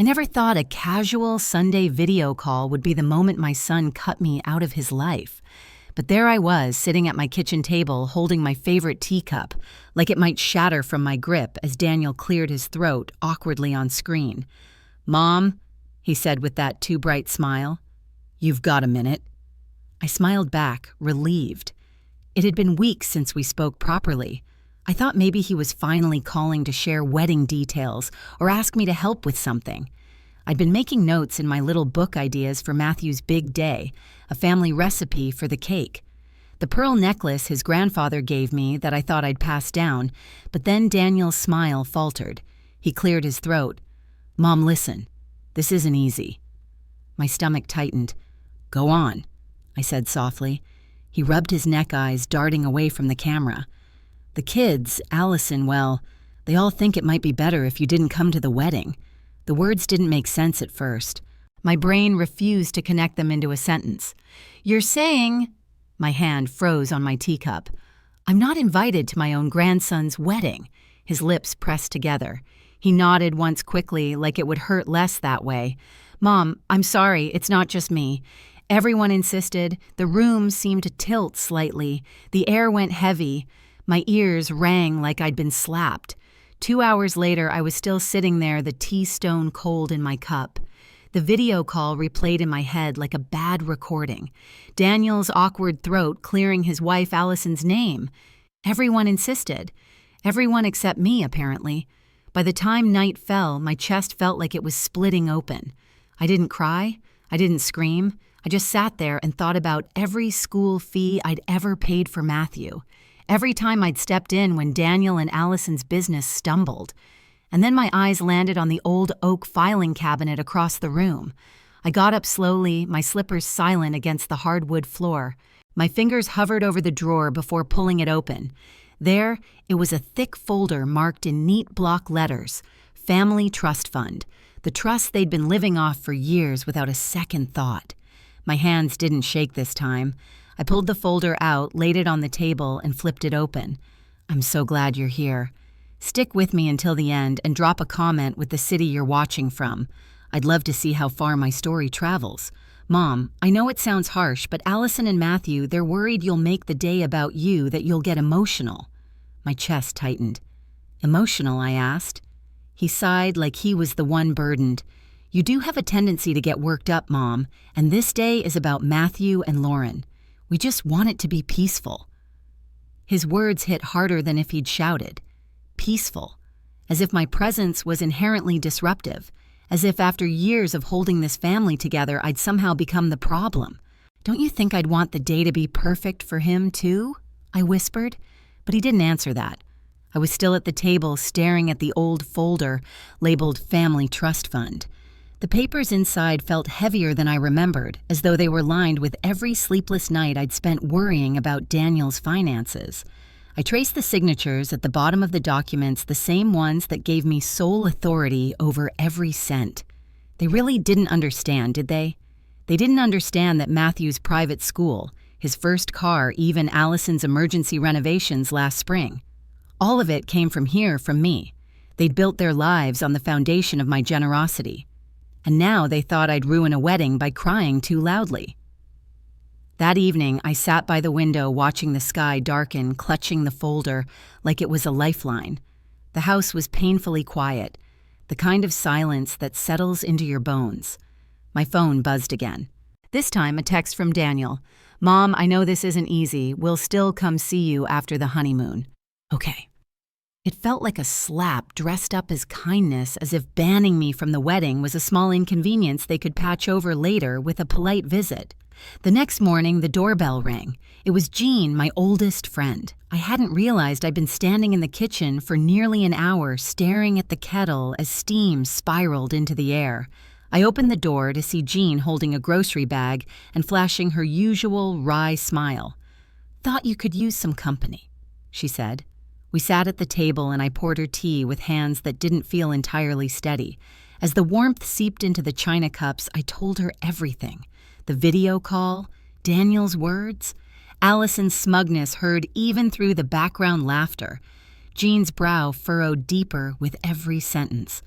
I never thought a casual Sunday video call would be the moment my son cut me out of his life. But there I was, sitting at my kitchen table, holding my favorite teacup, like it might shatter from my grip as Daniel cleared his throat awkwardly on screen. "Mom," he said with that too bright smile, "you've got a minute." I smiled back, relieved. It had been weeks since we spoke properly. I thought maybe he was finally calling to share wedding details or ask me to help with something. I'd been making notes in my little book ideas for Matthew's big day, a family recipe for the cake. The pearl necklace his grandfather gave me that I thought I'd pass down, but then Daniel's smile faltered. He cleared his throat. "Mom, listen. This isn't easy." My stomach tightened. "Go on," I said softly. He rubbed his neck eyes, darting away from the camera. "The kids, Allison, well, they all think it might be better if you didn't come to the wedding." The words didn't make sense at first. My brain refused to connect them into a sentence. "You're saying—" My hand froze on my teacup. "I'm not invited to my own grandson's wedding." His lips pressed together. He nodded once quickly, like it would hurt less that way. "Mom, I'm sorry, it's not just me. Everyone insisted. The room seemed to tilt slightly. The air went heavy. My ears rang like I'd been slapped. 2 hours later, I was still sitting there, the tea stone cold in my cup. The video call replayed in my head like a bad recording. Daniel's awkward throat clearing his wife Allison's name. Everyone insisted. Everyone except me, apparently. By the time night fell, my chest felt like it was splitting open. I didn't cry. I didn't scream. I just sat there and thought about every school fee I'd ever paid for Matthew. Every time I'd stepped in when Daniel and Allison's business stumbled. And then my eyes landed on the old oak filing cabinet across the room. I got up slowly, my slippers silent against the hardwood floor. My fingers hovered over the drawer before pulling it open. There, it was a thick folder marked in neat block letters, Family Trust Fund, the trust they'd been living off for years without a second thought. My hands didn't shake this time. I pulled the folder out, laid it on the table, and flipped it open. "I'm so glad you're here. Stick with me until the end and drop a comment with the city you're watching from. I'd love to see how far my story travels. Mom, I know it sounds harsh, but Allison and Matthew, they're worried you'll make the day about you, that you'll get emotional." My chest tightened. "Emotional?" I asked. He sighed like he was the one burdened. "You do have a tendency to get worked up, Mom, and this day is about Matthew and Lauren. We just want it to be peaceful." His words hit harder than if he'd shouted. Peaceful. As if my presence was inherently disruptive. As if after years of holding this family together, I'd somehow become the problem. "Don't you think I'd want the day to be perfect for him, too?" I whispered. But he didn't answer that. I was still at the table, staring at the old folder labeled Family Trust Fund. The papers inside felt heavier than I remembered, as though they were lined with every sleepless night I'd spent worrying about Daniel's finances. I traced the signatures at the bottom of the documents, the same ones that gave me sole authority over every cent. They really didn't understand, did they? They didn't understand that Matthew's private school, his first car, even Allison's emergency renovations last spring. All of it came from here, from me. They'd built their lives on the foundation of my generosity. And now they thought I'd ruin a wedding by crying too loudly. That evening, I sat by the window watching the sky darken, clutching the folder like it was a lifeline. The house was painfully quiet, the kind of silence that settles into your bones. My phone buzzed again. This time, a text from Daniel. "Mom, I know this isn't easy. We'll still come see you after the honeymoon." Okay. It felt like a slap dressed up as kindness, as if banning me from the wedding was a small inconvenience they could patch over later with a polite visit. The next morning, the doorbell rang. It was Jean, my oldest friend. I hadn't realized I'd been standing in the kitchen for nearly an hour, staring at the kettle as steam spiraled into the air. I opened the door to see Jean holding a grocery bag and flashing her usual wry smile. "Thought you could use some company," she said. We sat at the table and I poured her tea with hands that didn't feel entirely steady. As the warmth seeped into the china cups, I told her everything. The video call, Daniel's words, Allison's smugness heard even through the background laughter. Jean's brow furrowed deeper with every sentence.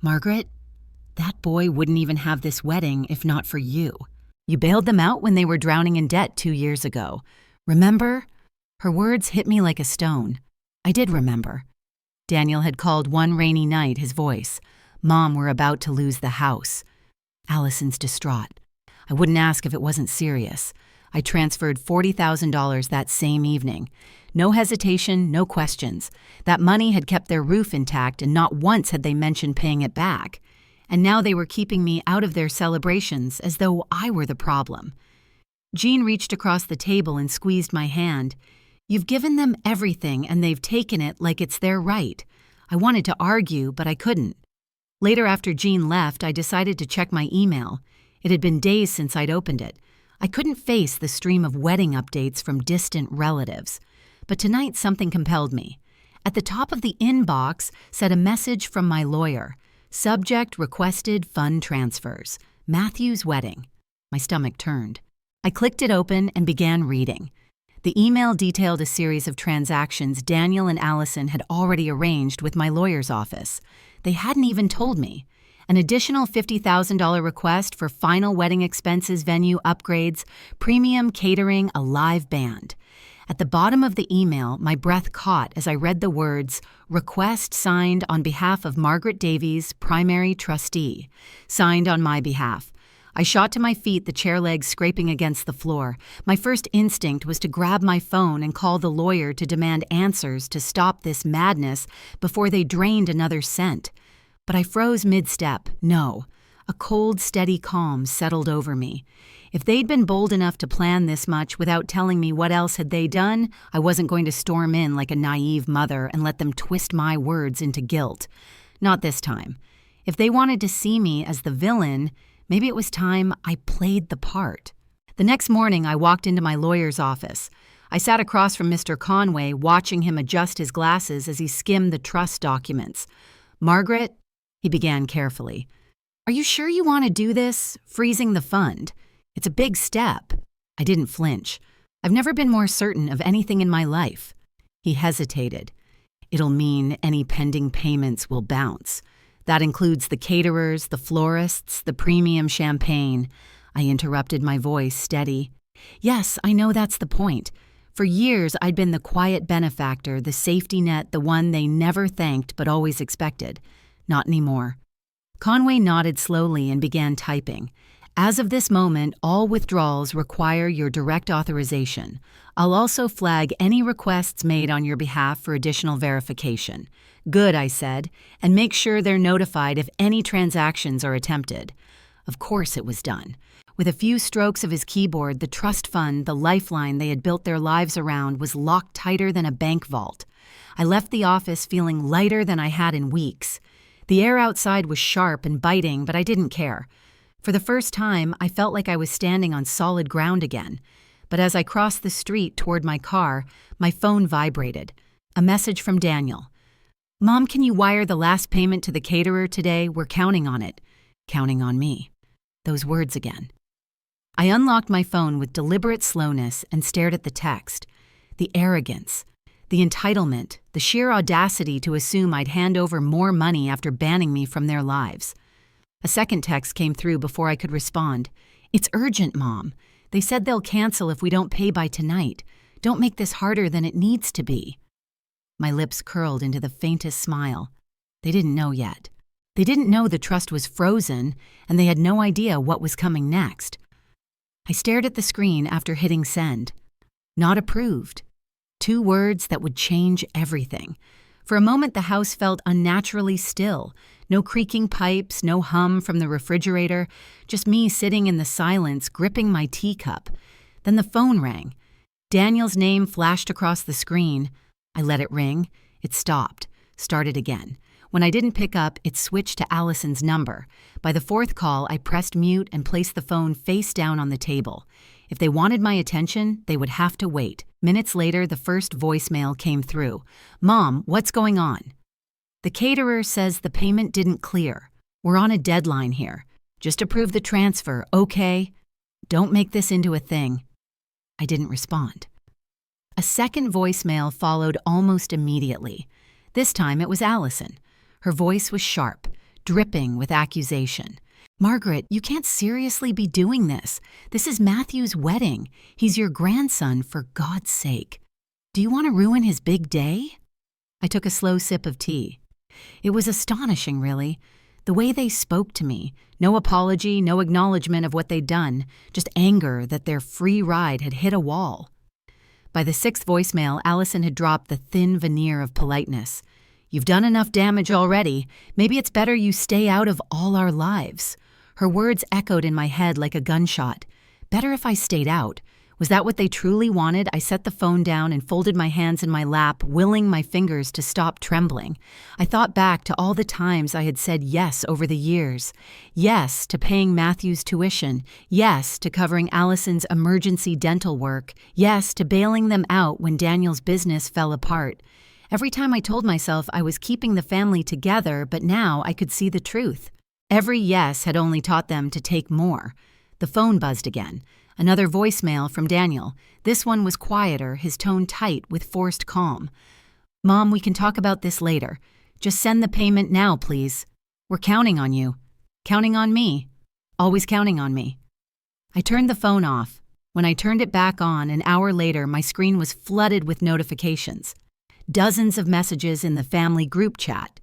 "Margaret, That boy wouldn't even have this wedding if not for you. You bailed them out when they were drowning in debt 2 years ago. Remember?" Her words hit me like a stone. I did remember. Daniel had called one rainy night his voice. "Mom, we're about to lose the house." Allison's distraught. I wouldn't ask if it wasn't serious. I transferred $40,000 that same evening. No hesitation, no questions. That money had kept their roof intact, and not once had they mentioned paying it back. And now they were keeping me out of their celebrations as though I were the problem. Jean reached across the table and squeezed my hand. "You've given them everything, and they've taken it like it's their right." I wanted to argue, but I couldn't. Later, after Jean left, I decided to check my email. It had been days since I'd opened it. I couldn't face the stream of wedding updates from distant relatives. But tonight something compelled me. At the top of the inbox said a message from my lawyer. Subject requested fund transfers. Matthew's wedding. My stomach turned. I clicked it open and began reading. The email detailed a series of transactions Daniel and Allison had already arranged with my lawyer's office. They hadn't even told me. An additional $50,000 request for final wedding expenses, venue upgrades, premium catering, a live band. At the bottom of the email, my breath caught as I read the words, "Request signed on behalf of Margaret Davies, primary trustee." Signed on my behalf. I shot to my feet, the chair legs scraping against the floor. My first instinct was to grab my phone and call the lawyer to demand answers to stop this madness before they drained another cent. But I froze mid-step. No. A cold, steady calm settled over me. If they'd been bold enough to plan this much without telling me what else had they done, I wasn't going to storm in like a naive mother and let them twist my words into guilt. Not this time. If they wanted to see me as the villain, maybe it was time I played the part. The next morning, I walked into my lawyer's office. I sat across from Mr. Conway, watching him adjust his glasses as he skimmed the trust documents. "Margaret," he began carefully, "are you sure you want to do this, freezing the fund? It's a big step." I didn't flinch. I've never been more certain of anything in my life. He hesitated. "It'll mean any pending payments will bounce. That includes the caterers, the florists, the premium champagne." I interrupted, my voice steady. "Yes, I know that's the point. For years, I'd been the quiet benefactor, the safety net, the one they never thanked but always expected. Not anymore." Conway nodded slowly and began typing. "As of this moment, all withdrawals require your direct authorization. I'll also flag any requests made on your behalf for additional verification." "Good," I said, "and make sure they're notified if any transactions are attempted." Of course it was done. With a few strokes of his keyboard, the trust fund, the lifeline they had built their lives around, was locked tighter than a bank vault. I left the office feeling lighter than I had in weeks. The air outside was sharp and biting, but I didn't care. For the first time, I felt like I was standing on solid ground again. But as I crossed the street toward my car, my phone vibrated. A message from Daniel. "Mom, can you wire the last payment to the caterer today? We're counting on it." Counting on me. Those words again. I unlocked my phone with deliberate slowness and stared at the text. The arrogance, the entitlement, the sheer audacity to assume I'd hand over more money after banning me from their lives. A second text came through before I could respond. "It's urgent, Mom. They said they'll cancel if we don't pay by tonight. Don't make this harder than it needs to be." My lips curled into the faintest smile. They didn't know yet. They didn't know the trust was frozen, and they had no idea what was coming next. I stared at the screen after hitting send. Not approved. 2 words that would change everything. For a moment, the house felt unnaturally still. No creaking pipes, no hum from the refrigerator, just me sitting in the silence, gripping my teacup. Then the phone rang. Daniel's name flashed across the screen. I let it ring. It stopped. Started again. When I didn't pick up, it switched to Allison's number. By the 4th call, I pressed mute and placed the phone face down on the table. If they wanted my attention, they would have to wait. Minutes later, the first voicemail came through. "Mom, what's going on?" "The caterer says the payment didn't clear. We're on a deadline here. Just approve the transfer, okay? Don't make this into a thing." I didn't respond. A second voicemail followed almost immediately. This time it was Allison. Her voice was sharp. dripping with accusation. "Margaret, you can't seriously be doing this. This is Matthew's wedding. He's your grandson, for God's sake. Do you want to ruin his big day?" I took a slow sip of tea. It was astonishing, really. The way they spoke to me, no apology, no acknowledgement of what they'd done, just anger that their free ride had hit a wall. By the sixth voicemail, Allison had dropped the thin veneer of politeness. "You've done enough damage already. Maybe it's better you stay out of all our lives." Her words echoed in my head like a gunshot. Better if I stayed out. Was that what they truly wanted? I set the phone down and folded my hands in my lap, willing my fingers to stop trembling. I thought back to all the times I had said yes over the years. Yes to paying Matthew's tuition. Yes to covering Allison's emergency dental work. Yes to bailing them out when Daniel's business fell apart. Every time I told myself I was keeping the family together, but now I could see the truth. Every yes had only taught them to take more. The phone buzzed again. Another voicemail from Daniel. This one was quieter, his tone tight with forced calm. "Mom, we can talk about this later. Just send the payment now, please. We're counting on you. Counting on me. Always counting on me." I turned the phone off. When I turned it back on, an hour later, my screen was flooded with notifications. Dozens of messages in the family group chat.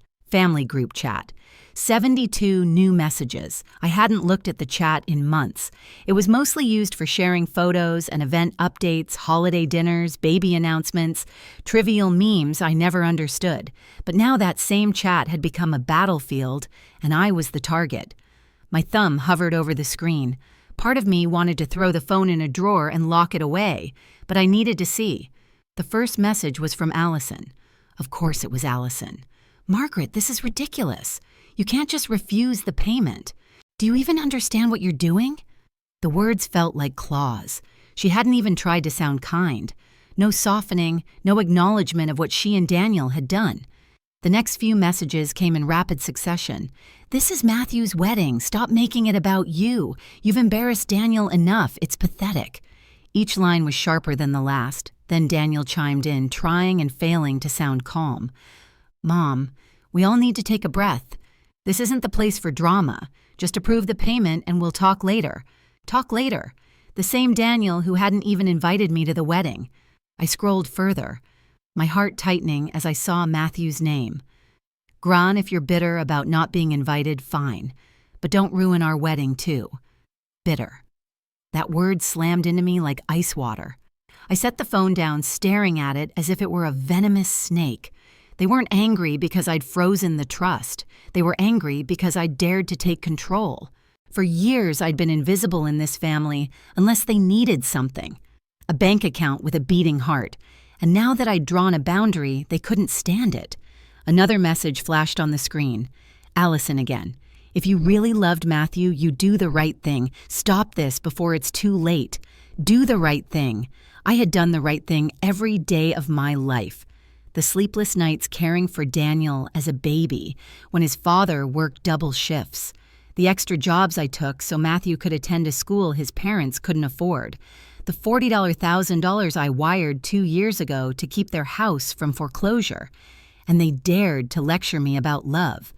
72 new messages. I hadn't looked at the chat in months. It was mostly used for sharing photos and event updates, holiday dinners, baby announcements, trivial memes I never understood. But now that same chat had become a battlefield, and I was the target. My thumb hovered over the screen. Part of me wanted to throw the phone in a drawer and lock it away, but I needed to see. The first message was from Allison. Of course it was Allison. "Margaret, this is ridiculous. You can't just refuse the payment. Do you even understand what you're doing?" The words felt like claws. She hadn't even tried to sound kind. No softening, no acknowledgement of what she and Daniel had done. The next few messages came in rapid succession. "This is Matthew's wedding. Stop making it about you. You've embarrassed Daniel enough. It's pathetic." Each line was sharper than the last. Then Daniel chimed in, trying and failing to sound calm. "Mom, we all need to take a breath. This isn't the place for drama. Just approve the payment and we'll talk later." Talk later. The same Daniel who hadn't even invited me to the wedding. I scrolled further, my heart tightening as I saw Matthew's name. "Gran, if you're bitter about not being invited, fine. But don't ruin our wedding, too." Bitter. That word slammed into me like ice water. I set the phone down, staring at it as if it were a venomous snake. They weren't angry because I'd frozen the trust. They were angry because I'd dared to take control. For years, I'd been invisible in this family unless they needed something. A bank account with a beating heart. And now that I'd drawn a boundary, they couldn't stand it. Another message flashed on the screen. Allison again. "If you really loved Matthew, you do the right thing. Stop this before it's too late. Do the right thing." I had done the right thing every day of my life. The sleepless nights caring for Daniel as a baby when his father worked double shifts. The extra jobs I took so Matthew could attend a school his parents couldn't afford. The $40,000 I wired 2 years ago to keep their house from foreclosure. And they dared to lecture me about love.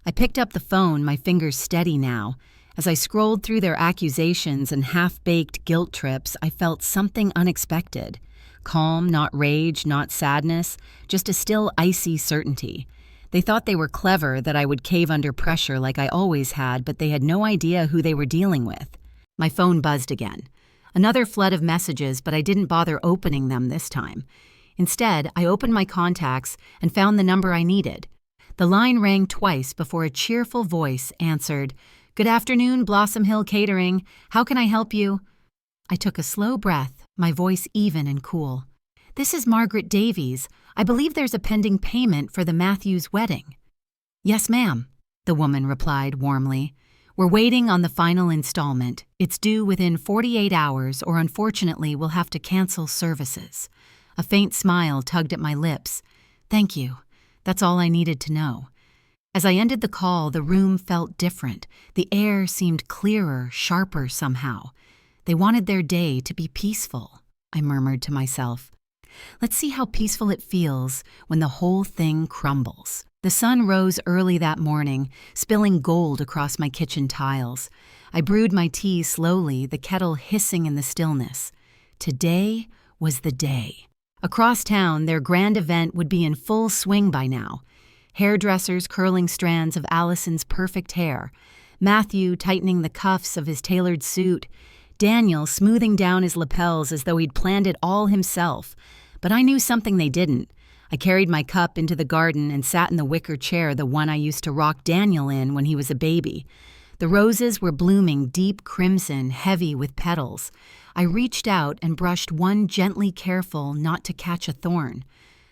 I picked up the phone, my fingers steady now. As I scrolled through their accusations and half-baked guilt trips, I felt something unexpected. Calm, not rage, not sadness, just a still icy certainty. They thought they were clever, that I would cave under pressure like I always had, but they had no idea who they were dealing with. My phone buzzed again. Another flood of messages, but I didn't bother opening them this time. Instead, I opened my contacts and found the number I needed. The line rang twice before a cheerful voice answered, "Good afternoon, Blossom Hill Catering. How can I help you?" I took a slow breath, my voice even and cool. "This is Margaret Davies. I believe there's a pending payment for the Matthews wedding." "Yes, ma'am," the woman replied warmly. "We're waiting on the final installment. It's due within 48 hours, or unfortunately we'll have to cancel services." A faint smile tugged at my lips. "Thank you. That's all I needed to know." As I ended the call, the room felt different. The air seemed clearer, sharper somehow. They wanted their day to be peaceful, I murmured to myself. Let's see how peaceful it feels when the whole thing crumbles. The sun rose early that morning, spilling gold across my kitchen tiles. I brewed my tea slowly, the kettle hissing in the stillness. Today was the day. Across town, their grand event would be in full swing by now. Hairdressers curling strands of Allison's perfect hair, Matthew tightening the cuffs of his tailored suit, Daniel smoothing down his lapels as though he'd planned it all himself. But I knew something they didn't. I carried my cup into the garden and sat in the wicker chair, the one I used to rock Daniel in when he was a baby. The roses were blooming deep crimson, heavy with petals. I reached out and brushed one gently, careful not to catch a thorn.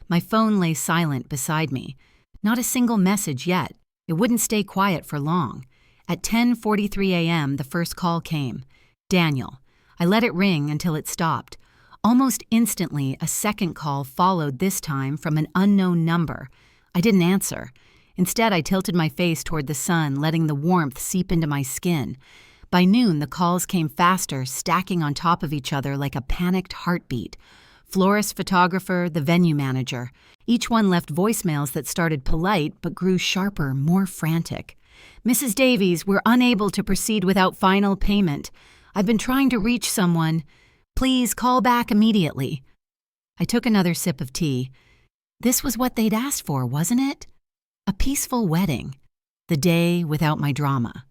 My phone lay silent beside me. Not a single message yet. It wouldn't stay quiet for long. At 10:43 a.m., the first call came. Daniel. I let it ring until it stopped. Almost instantly, a second call followed, this time from an unknown number. I didn't answer. Instead, I tilted my face toward the sun, letting the warmth seep into my skin. By noon, the calls came faster, stacking on top of each other like a panicked heartbeat. Florist, photographer, the venue manager. Each one left voicemails that started polite but grew sharper, more frantic. Mrs. Davies, we're unable to proceed without final payment. I've been trying to reach someone. Please call back immediately. I took another sip of tea. This was what they'd asked for, wasn't it? A peaceful wedding. The day without my drama.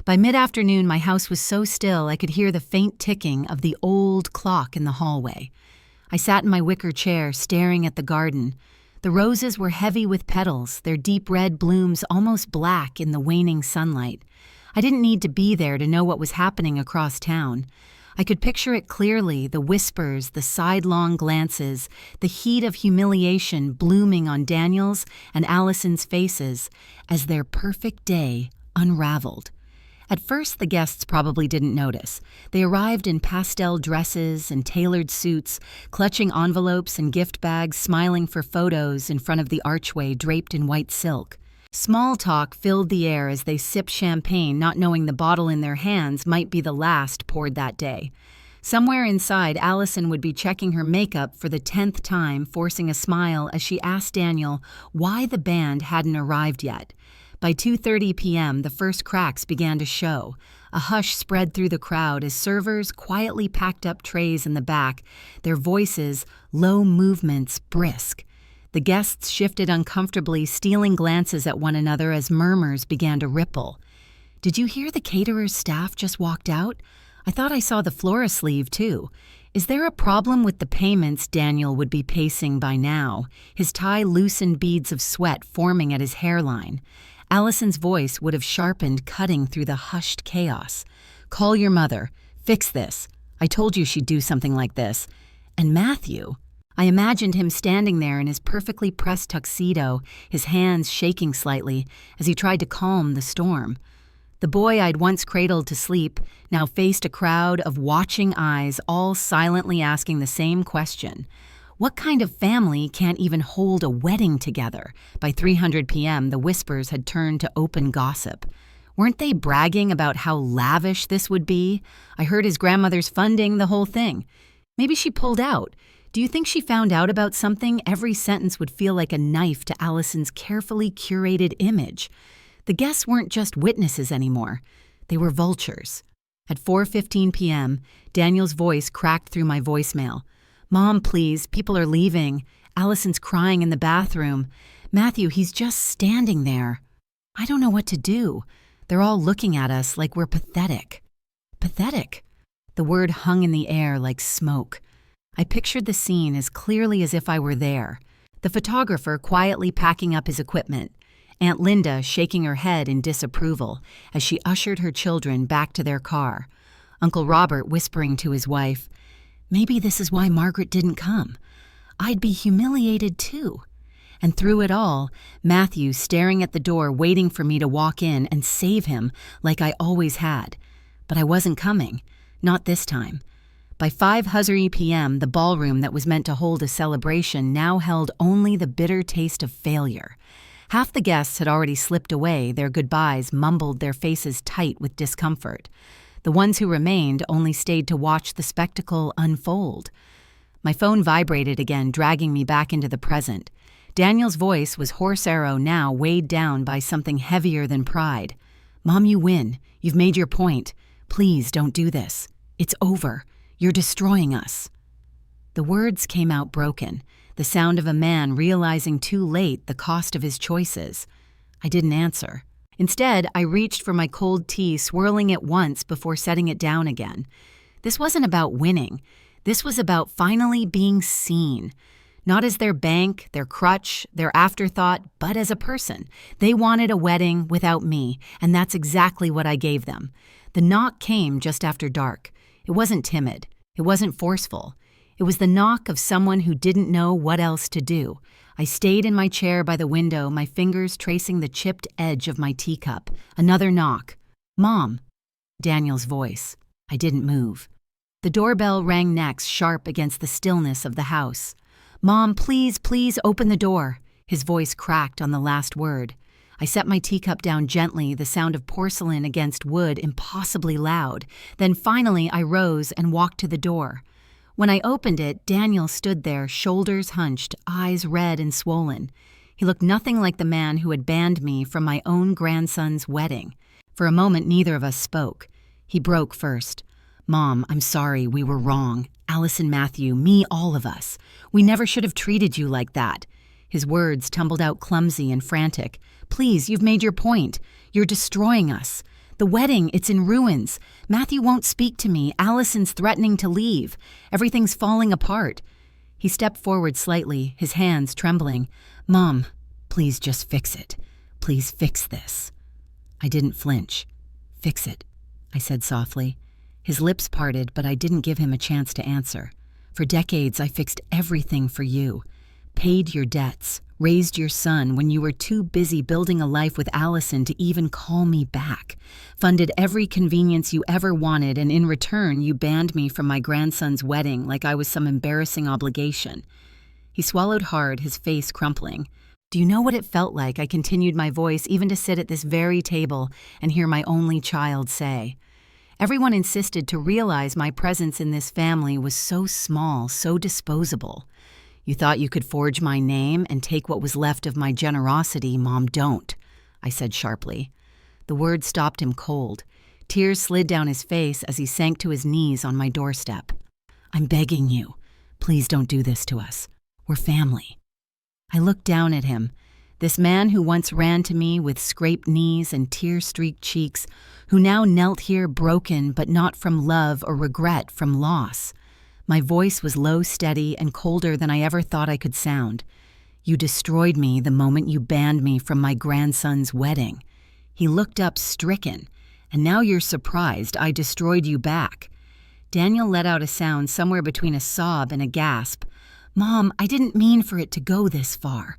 By mid-afternoon, my house was so still I could hear the faint ticking of the old clock in the hallway. I sat in my wicker chair, staring at the garden. The roses were heavy with petals, their deep red blooms almost black in the waning sunlight. I didn't need to be there to know what was happening across town. I could picture it clearly, the whispers, the sidelong glances, the heat of humiliation blooming on Daniel's and Allison's faces as their perfect day unraveled. At first, the guests probably didn't notice. They arrived in pastel dresses and tailored suits, clutching envelopes and gift bags, smiling for photos in front of the archway draped in white silk. Small talk filled the air as they sipped champagne, not knowing the bottle in their hands might be the last poured that day. Somewhere inside, Allison would be checking her makeup for the 10th time, forcing a smile as she asked Daniel why the band hadn't arrived yet. By 2:30 p.m., the first cracks began to show. A hush spread through the crowd as servers quietly packed up trays in the back, their voices, low movements, brisk. The guests shifted uncomfortably, stealing glances at one another as murmurs began to ripple. Did you hear the caterer's staff just walked out? I thought I saw the florist leave, too. Is there a problem with the payments? Daniel would be pacing by now, his tie loosened beads of sweat forming at his hairline. Allison's voice would have sharpened, cutting through the hushed chaos. Call your mother. Fix this. I told you she'd do something like this. And Matthew... I imagined him standing there in his perfectly pressed tuxedo, his hands shaking slightly as he tried to calm the storm. The boy I'd once cradled to sleep now faced a crowd of watching eyes, all silently asking the same question. What kind of family can't even hold a wedding together? By 3:00 p.m., the whispers had turned to open gossip. Weren't they bragging about how lavish this would be? I heard his grandmother's funding the whole thing. Maybe she pulled out. Do you think she found out about something? Every sentence would feel like a knife to Allison's carefully curated image. The guests weren't just witnesses anymore. They were vultures. At 4:15 p.m., Daniel's voice cracked through my voicemail. Mom, please, people are leaving. Allison's crying in the bathroom. Matthew, he's just standing there. I don't know what to do. They're all looking at us like we're pathetic. Pathetic? The word hung in the air like smoke. I pictured the scene as clearly as if I were there. The photographer quietly packing up his equipment. Aunt Linda shaking her head in disapproval as she ushered her children back to their car. Uncle Robert whispering to his wife, maybe this is why Margaret didn't come. I'd be humiliated too. And through it all, Matthew staring at the door waiting for me to walk in and save him like I always had. But I wasn't coming. Not this time. By 5:00 p.m., the ballroom that was meant to hold a celebration now held only the bitter taste of failure. Half the guests had already slipped away, their goodbyes mumbled, their faces tight with discomfort. The ones who remained only stayed to watch the spectacle unfold. My phone vibrated again, dragging me back into the present. Daniel's voice was horse arrow now, weighed down by something heavier than pride. "Mom, you win. You've made your point. Please don't do this. It's over. You're destroying us." The words came out broken, the sound of a man realizing too late the cost of his choices. I didn't answer. Instead, I reached for my cold tea, swirling it once before setting it down again. This wasn't about winning. This was about finally being seen. Not as their bank, their crutch, their afterthought, but as a person. They wanted a wedding without me, and that's exactly what I gave them. The knock came just after dark. It wasn't timid. It wasn't forceful. It was the knock of someone who didn't know what else to do. I stayed in my chair by the window, my fingers tracing the chipped edge of my teacup. Another knock. "Mom." Daniel's voice. I didn't move. The doorbell rang next, sharp against the stillness of the house. "Mom, please, please open the door." His voice cracked on the last word. I set my teacup down gently, the sound of porcelain against wood impossibly loud. Then finally I rose and walked to the door. When I opened it, Daniel stood there, shoulders hunched, eyes red and swollen. He looked nothing like the man who had banned me from my own grandson's wedding. For a moment, neither of us spoke. He broke first. "Mom, I'm sorry, we were wrong. Allison, Matthew, me, all of us. We never should have treated you like that." His words tumbled out clumsy and frantic. "Please, you've made your point. You're destroying us. The wedding, it's in ruins. Matthew won't speak to me. Allison's threatening to leave. Everything's falling apart." He stepped forward slightly, his hands trembling. "Mom, please just fix it. Please fix this." I didn't flinch. "Fix it," I said softly. His lips parted, but I didn't give him a chance to answer. "For decades, I fixed everything for you. Paid your debts, raised your son when you were too busy building a life with Allison to even call me back. Funded every convenience you ever wanted, and in return, you banned me from my grandson's wedding like I was some embarrassing obligation." He swallowed hard, his face crumpling. "Do you know what it felt like?" I continued my voice, even to sit at this very table and hear my only child say. Everyone insisted to realize my presence in this family was so small, so disposable. "You thought you could forge my name and take what was left of my generosity. Mom, don't," I said sharply. The words stopped him cold. Tears slid down his face as he sank to his knees on my doorstep. "I'm begging you. Please don't do this to us. We're family." I looked down at him. This man who once ran to me with scraped knees and tear-streaked cheeks, who now knelt here broken, but not from love or regret, from loss. My voice was low, steady, and colder than I ever thought I could sound. "You destroyed me the moment you banned me from my grandson's wedding." He looked up stricken. "And now you're surprised I destroyed you back." Daniel let out a sound somewhere between a sob and a gasp. "Mom, I didn't mean for it to go this far.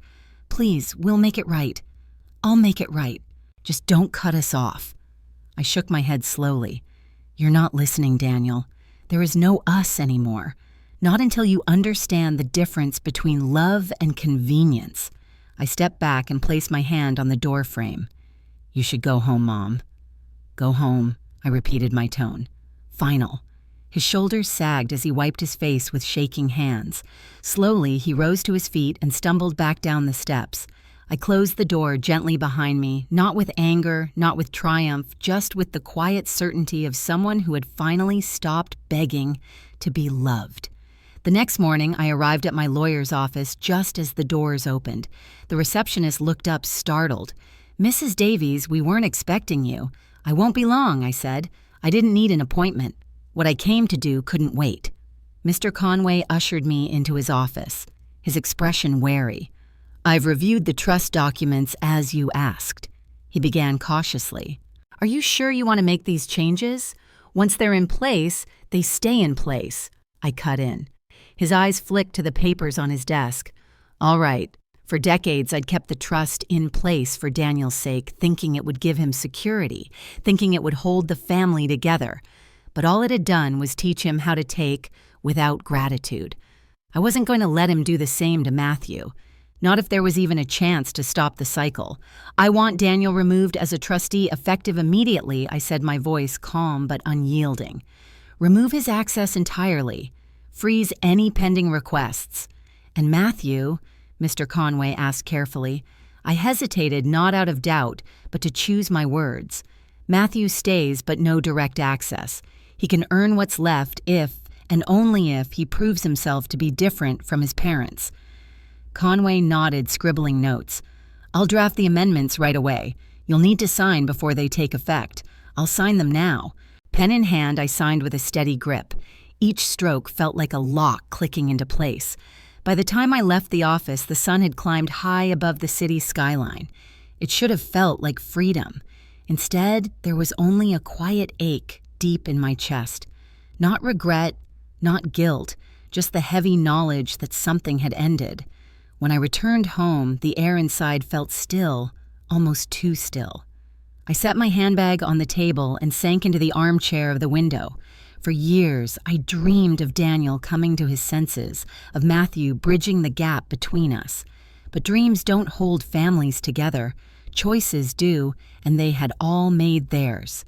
Please, we'll make it right. I'll make it right. Just don't cut us off." I shook my head slowly. "You're not listening, Daniel. There is no us anymore. Not until you understand the difference between love and convenience." I stepped back and placed my hand on the door frame. "You should go home, Mom." "Go home," I repeated my tone. Final. His shoulders sagged as he wiped his face with shaking hands. Slowly, he rose to his feet and stumbled back down the steps. I closed the door gently behind me, not with anger, not with triumph, just with the quiet certainty of someone who had finally stopped begging to be loved. The next morning, I arrived at my lawyer's office just as the doors opened. The receptionist looked up, startled. "Mrs. Davies, we weren't expecting you." "I won't be long," I said. "I didn't need an appointment. What I came to do couldn't wait." Mr. Conway ushered me into his office, his expression wary. "I've reviewed the trust documents as you asked," he began cautiously. "Are you sure you want to make these changes? Once they're in place, they stay in place," I cut in. His eyes flicked to the papers on his desk. "All right. For decades, I'd kept the trust in place for Daniel's sake, thinking it would give him security, thinking it would hold the family together. But all it had done was teach him how to take without gratitude. I wasn't going to let him do the same to Matthew. Not if there was even a chance to stop the cycle. "I want Daniel removed as a trustee effective immediately," I said, my voice calm but unyielding. "Remove his access entirely. Freeze any pending requests. And Matthew, Mr. Conway asked carefully. I hesitated, not out of doubt, but to choose my words. Matthew stays, but no direct access. He can earn what's left if, and only if, he proves himself to be different from his parents. Conway nodded, scribbling notes. I'll draft the amendments right away. You'll need to sign before they take effect. I'll sign them now. Pen in hand, I signed with a steady grip. Each stroke felt like a lock clicking into place. By the time I left the office, the sun had climbed high above the city's skyline. It should have felt like freedom. Instead, there was only a quiet ache deep in my chest. Not regret, not guilt, just the heavy knowledge that something had ended. When I returned home, the air inside felt still, almost too still. I set my handbag on the table and sank into the armchair of the window. For years, I dreamed of Daniel coming to his senses, of Matthew bridging the gap between us. But dreams don't hold families together. Choices do, and they had all made theirs.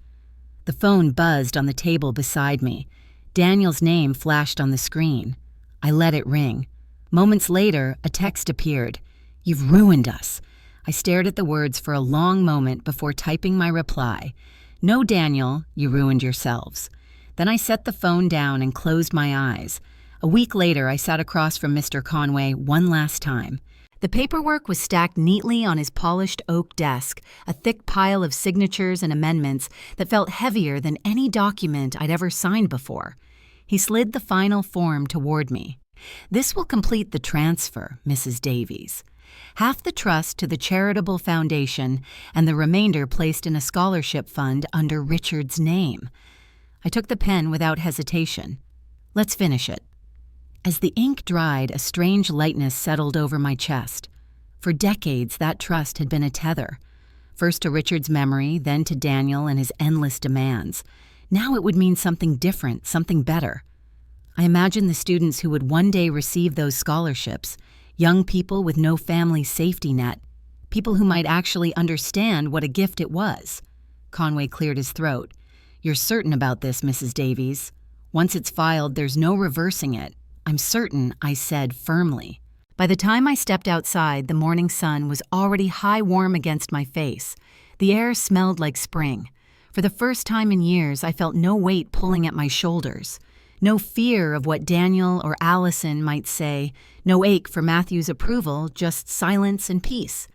The phone buzzed on the table beside me. Daniel's name flashed on the screen. I let it ring. Moments later, a text appeared. You've ruined us. I stared at the words for a long moment before typing my reply. No, Daniel, you ruined yourselves. Then I set the phone down and closed my eyes. A week later, I sat across from Mr. Conway one last time. The paperwork was stacked neatly on his polished oak desk, a thick pile of signatures and amendments that felt heavier than any document I'd ever signed before. He slid the final form toward me. This will complete the transfer, Mrs. Davies. Half the trust to the charitable foundation and the remainder placed in a scholarship fund under Richard's name. I took the pen without hesitation. Let's finish it. As the ink dried, a strange lightness settled over my chest. For decades, that trust had been a tether. First to Richard's memory, then to Daniel and his endless demands. Now it would mean something different, something better. I imagined the students who would one day receive those scholarships, young people with no family safety net, people who might actually understand what a gift it was. Conway cleared his throat. You're certain about this, Mrs. Davies. Once it's filed, there's no reversing it. I'm certain, I said firmly. By the time I stepped outside, the morning sun was already high warm against my face. The air smelled like spring. For the first time in years, I felt no weight pulling at my shoulders. No fear of what Daniel or Allison might say, no ache for Matthew's approval, just silence and peace.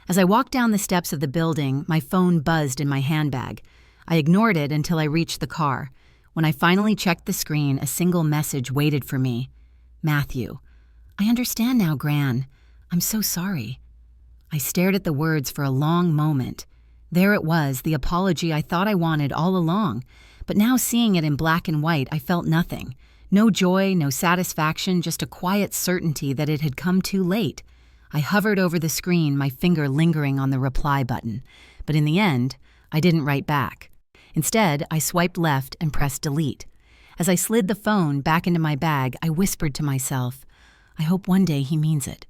As I walked down the steps of the building, my phone buzzed in my handbag. I ignored it until I reached the car. When I finally checked the screen, a single message waited for me. Matthew. I understand now, Gran. I'm so sorry. I stared at the words for a long moment. There it was, the apology I thought I wanted all along. But now seeing it in black and white, I felt nothing. No joy, no satisfaction, just a quiet certainty that it had come too late. I hovered over the screen, my finger lingering on the reply button. But in the end, I didn't write back. Instead, I swiped left and pressed delete. As I slid the phone back into my bag, I whispered to myself, I hope one day he means it.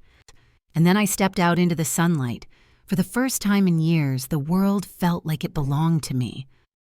And then I stepped out into the sunlight. For the first time in years, the world felt like it belonged to me.